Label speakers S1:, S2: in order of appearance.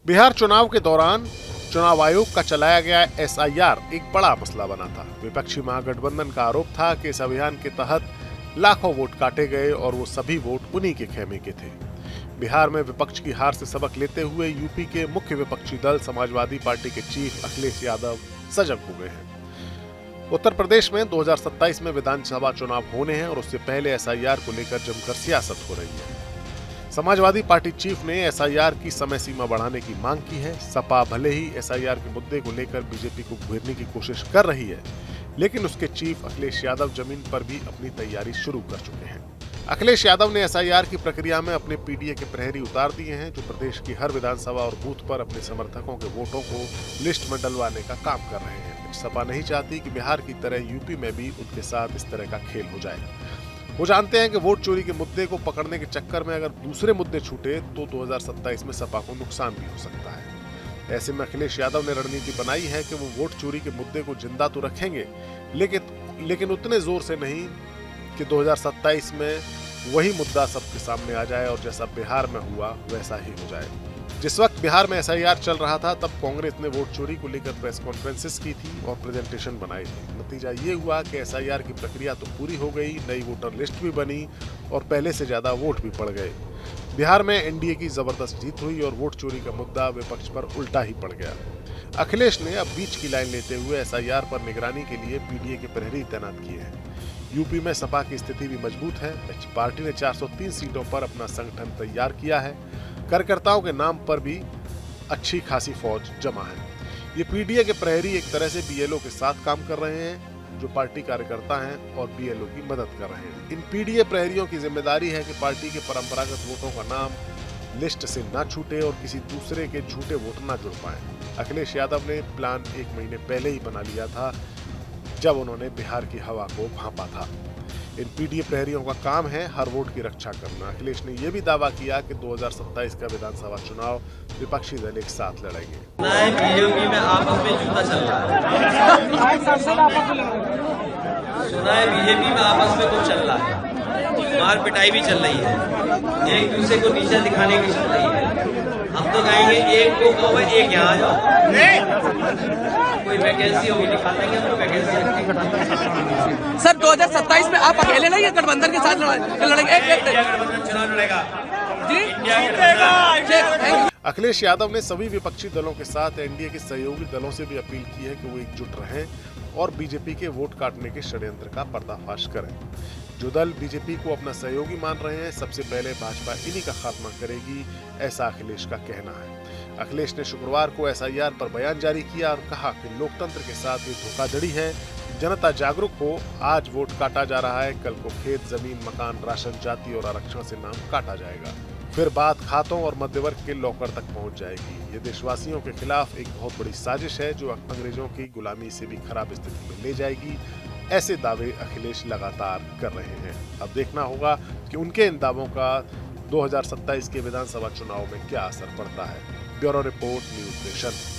S1: बिहार चुनाव के दौरान चुनाव आयोग का चलाया गया एसआईआर एक बड़ा मसला बना था। विपक्षी महागठबंधन का आरोप था कि इस अभियान के तहत लाखों वोट काटे गए और वो सभी वोट उन्हीं के खेमे के थे। बिहार में विपक्ष की हार से सबक लेते हुए यूपी के मुख्य विपक्षी दल समाजवादी पार्टी के चीफ अखिलेश यादव सजग हो गए हैं। उत्तर प्रदेश में 2027 में विधानसभा चुनाव होने हैं और उससे पहले एसआईआर को लेकर जमकर सियासत हो रही है। समाजवादी पार्टी चीफ ने एसआईआर की समय सीमा बढ़ाने की मांग की है। सपा भले ही एसआईआर के मुद्दे को लेकर बीजेपी को घेरने की कोशिश कर रही है, लेकिन उसके चीफ अखिलेश यादव जमीन पर भी अपनी तैयारी शुरू कर चुके हैं। अखिलेश यादव ने एसआईआर की प्रक्रिया में अपने पीडीए के प्रहरी उतार दिए हैं, जो प्रदेश की हर विधानसभा और बूथ पर अपने समर्थकों के वोटों को लिस्ट में डलवाने का काम कर रहे हैं। सपा नहीं चाहती कि बिहार की तरह यूपी में भी उनके साथ इस तरह का खेल हो जाए। वो जानते हैं कि वोट चोरी के मुद्दे को पकड़ने के चक्कर में अगर दूसरे मुद्दे छूटे तो 2027 में सपा को नुकसान भी हो सकता है। ऐसे में अखिलेश यादव ने रणनीति बनाई है कि वो वोट चोरी के मुद्दे को जिंदा तो रखेंगे, लेकिन उतने जोर से नहीं कि 2027 में वही मुद्दा सबके सामने आ जाए और जैसा बिहार में हुआ वैसा ही हो जाए। जिस वक्त बिहार में एसआईआर चल रहा था, तब कांग्रेस ने वोट चोरी को लेकर प्रेस कॉन्फ्रेंसेस की थी और प्रेजेंटेशन बनाई थी। नतीजा ये हुआ कि एसआईआर की प्रक्रिया तो पूरी हो गई, नई वोटर लिस्ट भी बनी और पहले से ज्यादा वोट भी पड़ गए। बिहार में एनडीए की जबरदस्त जीत हुई और वोट चोरी का मुद्दा विपक्ष पर उल्टा ही पड़ गया। अखिलेश ने अब बीच की लाइन लेते हुए एसआईआर पर निगरानी के लिए पीडीए के प्रहरी तैनात किए हैं। यूपी में सपा की स्थिति भी मजबूत है। पार्टी ने 403 सीटों पर अपना संगठन तैयार किया है। कार्यकर्ताओं के नाम पर भी अच्छी खासी फौज जमा है। ये पीडीए के प्रहरी एक तरह से बीएलओ के साथ काम कर रहे हैं, जो पार्टी कार्यकर्ता हैं और बीएलओ की मदद कर रहे हैं। इन पीडीए प्रहरियों की जिम्मेदारी है कि पार्टी के परंपरागत वोटों का नाम लिस्ट से ना छूटे और किसी दूसरे के झूठे वोट ना जुड़ पाए। अखिलेश यादव ने प्लान 1 महीने पहले ही बना लिया था, जब उन्होंने बिहार की हवा को भांपा था। इन पीडीए प्रहरियों का काम है हर वोट की रक्षा करना। अखिलेश ने यह भी दावा किया कि 2027 का विधानसभा चुनाव विपक्षी दल एक साथ लड़ेंगे।
S2: बीजेपी में आपस में जूता चल रहा है, सुना है बीजेपी में आपस में कुछ चल रहा है, मार पिटाई भी चल रही है, एक दूसरे को नीचा दिखाने की चल रही है। हम तो कहेंगे एक को कहो एक यहाँ आ जाओ, कोई वैकेंसी होगी निकाल देंगे हम लोग वैकेंसी।
S3: सर 2027 में आप अकेले नहीं गठबंधन के साथ लड़ेंगे?
S2: गठबंधन चुनाव लड़ेगा
S3: जी।
S1: अखिलेश यादव ने सभी विपक्षी दलों के साथ एनडीए के सहयोगी दलों से भी अपील की है कि वो एकजुट रहें और बीजेपी के वोट काटने के षड्यंत्र का पर्दाफाश करें। जो दल बीजेपी को अपना सहयोगी मान रहे हैं, सबसे पहले भाजपा इन्हीं का खात्मा करेगी, ऐसा अखिलेश का कहना है। अखिलेश ने शुक्रवार को एसआईआर पर बयान जारी किया और कहा कि लोकतंत्र के साथ ये धोखाधड़ी है। जनता जागरूक हो, आज वोट काटा जा रहा है, कल को खेत, जमीन, मकान, राशन, जाति और आरक्षण से नाम काटा जाएगा। फिर बात खातों और मध्यवर्ग के लॉकर तक पहुंच जाएगी। ये देशवासियों के खिलाफ एक बहुत बड़ी साजिश है, जो अंग्रेजों की गुलामी से भी खराब स्थिति में ले जाएगी। ऐसे दावे अखिलेश लगातार कर रहे हैं। अब देखना होगा कि उनके इन दावों का 2027 के विधानसभा चुनाव में क्या असर पड़ता है। Bureau report, news nation.